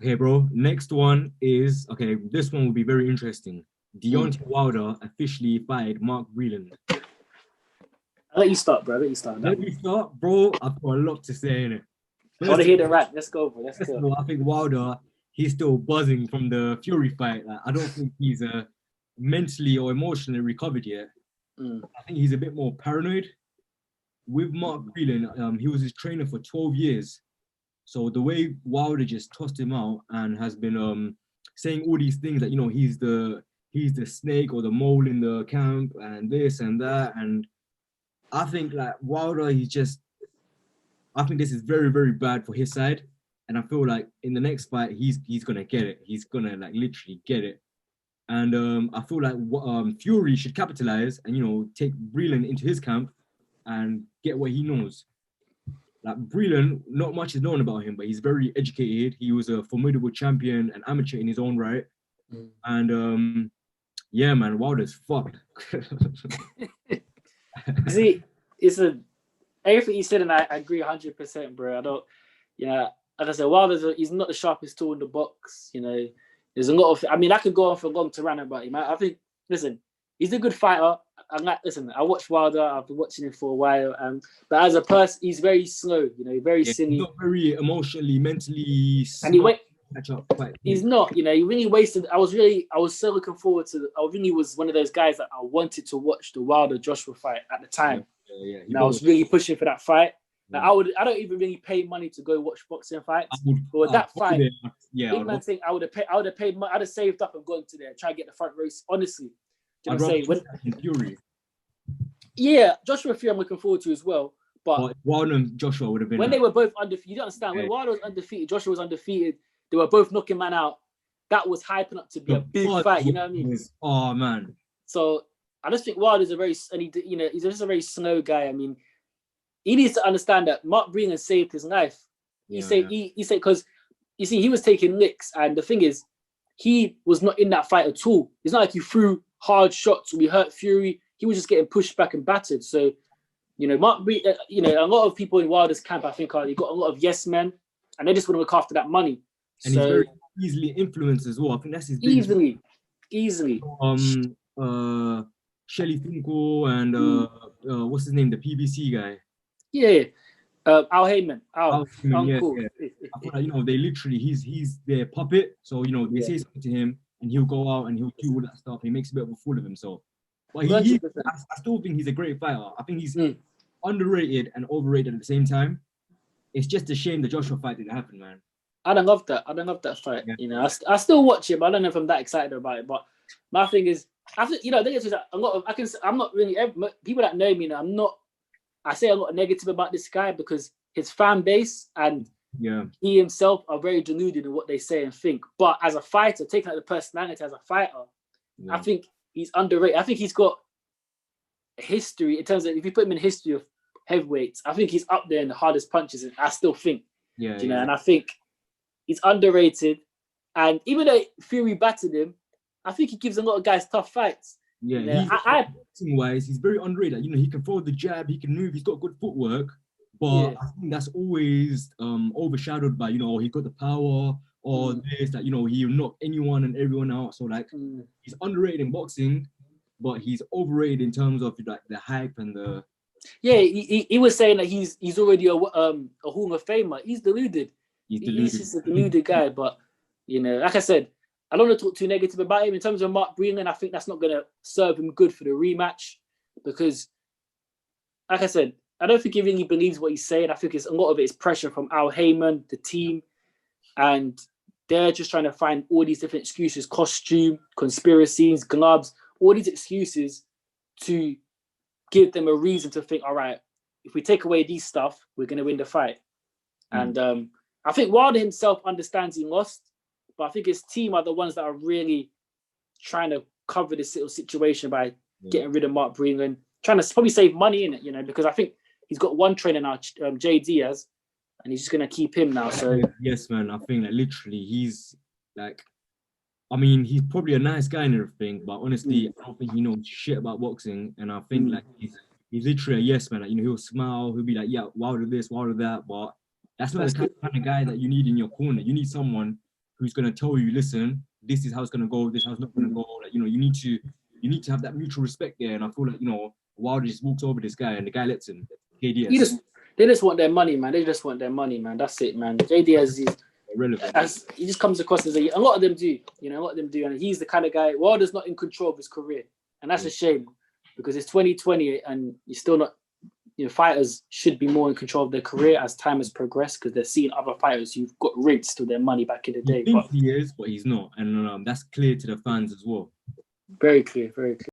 Okay, bro. Next one is okay. This one will be very interesting. Mm. Deontay Wilder officially fired Mark Breland. I'll let you start, bro. I'll let you start on that Let one. me start, bro. I've got a lot to say in it. I want First to of hear the rant. Let's go, bro. Let's First of go. all, I think Wilder, he's still buzzing from the Fury fight. Like, I don't think he's mentally or emotionally recovered yet. Mm. I think he's a bit more paranoid. With Mark Breland, he was his trainer for 12 years. So the way Wilder just tossed him out and has been saying all these things that he's the snake or the mole in the camp and this and that, and I think like Wilder, I think this is very, very bad for his side. And I feel like in the next fight, he's gonna get it. He's gonna like literally get it. And I feel like Fury should capitalize and take Breland into his camp and get what he knows. Like Breland, not much is known about him, but he's very educated. He was a formidable champion and amateur in his own right. Mm. And yeah, man, Wilder's fucked. See, it's a everything you said, and I agree 100%, bro. I don't, like I said, he's not the sharpest tool in the box. There's a lot of. I mean, I could go on for long to rant about him. I think, listen, he's a good fighter. Listen, I watched Wilder. I've been watching him for a while. But as a person, he's very slow. Very Yeah, he's silly, not very emotionally, mentally and he smart. wait. Catch up quite He's quick. not. He really wasted. I was so looking forward to. I really was one of those guys that I wanted to watch the Wilder Joshua fight at the Yeah, time. yeah. He And I got was really pushing for that fight. Like, yeah. I don't even really pay money to go watch boxing I fights. would, But with I'd that go fight, there. Yeah, big man thing, I would have paid, I'd have saved up and gone to there, try to get the front race. Honestly, do you know I'd what I'm rather saying? see that than Fury. Yeah, Joshua Fury, I'm looking forward to as well. But But Wilder and Joshua would have been when like, they were both undefeated, you don't understand. When yeah, Wilder was undefeated, Joshua was undefeated. They were both knocking man out. That was hyping up to be the a big buzz fight. You know what I mean? was, oh man, So I just think Wilder's he's just a very slow guy. I mean, he needs to understand that Mark Breland saved his life. yeah, yeah. He said because you see he was taking licks, and the thing is, he was not in that fight at all. It's not like he threw hard shots or we hurt Fury. He was just getting pushed back and battered. So Mark Breland, a lot of people in Wilder's camp, I think, they got a lot of yes men, and they just want to look after that money. And he's So very easily influenced as well. I think that's his biggest. easily. Um, uh, Shelly Finkel and what's his name, the PBC guy. Yeah. Al Heyman, Al Heyman, yeah, Uncle. yeah. I feel like they literally he's their puppet. So they Yeah, say something to him and he'll go out and he'll do all that stuff. He makes a bit of a fool of himself. But he 100%. I still think he's a great fighter. I think he's Mm. underrated and overrated at the same time. It's just a shame the Joshua fight didn't happen, man. I don't love that. I don't love that fight. Yeah. I still watch it, but I don't know if I'm that excited about it. But my thing is, I think I think it's a lot of I'm not really people that know me. I'm not. I say a lot of negative about this guy because his fan base and Yeah. he himself are very deluded in what they say and think. But as a fighter, taking out the personality as a fighter, Yeah. I think he's underrated. I think he's got a history in terms of if you put him in history of heavyweights, I think he's up there in the hardest punches. And I still think, Yeah. and I think he's underrated. And even though Fury battered him, I think he gives a lot of guys tough fights. Yeah, boxing wise, he's very underrated. He can throw the jab, he can move, he's got good footwork, but I think that's always overshadowed by he's got the power or this that he'll knock anyone and everyone out. So like he's underrated in boxing, but he's overrated in terms of like the hype and the. Yeah, he was saying that he's already a Hall of Famer. He's deluded. He's just a deluded guy. But like I said, I don't want to talk too negative about him. In terms of Mark Breland, I think that's not going to serve him good for the rematch because, like I said, I don't think he really believes what he's saying. I think a lot of it is pressure from Al Heyman, the team, and they're just trying to find all these different excuses, costume, conspiracies, gloves, all these excuses to give them a reason to think, all right, if we take away these stuff, we're going to win the fight. And I think Wilder himself understands he lost, but I think his team are the ones that are really trying to cover this little situation by getting rid of Mark Breland, trying to probably save money in it, because I think he's got one trainer now, Jay Diaz, and he's just going to keep him now. So yes, man, I think that literally he's like, I mean, he's probably a nice guy and everything, but honestly, I don't think he knows shit about boxing. And I think like he's literally a yes man. Like, he'll smile, he'll be like, yeah, Wilder this, Wilder that, but that's not the kind of guy that you need in your corner. You need someone who's gonna tell you, listen, this is how it's gonna go, this is how it's not gonna go. Like, you know, you need to have that mutual respect there. And I feel like, you know, Wilder just walks over this guy and the guy lets him. JDS. They just want their money, man. They just want their money, man. That's it, man. JDS is irrelevant. He just comes across as a lot of them do, you know, a lot of them do, and he's the kind of guy. Wilder's not in control of his career, and that's a shame because it's 2020 and you're still not. You know, fighters should be more in control of their career as time has progressed because they're seeing other fighters who've got rinsed with their money back in the day. He is, but he's not, and that's clear to the fans as well. Very clear, very clear.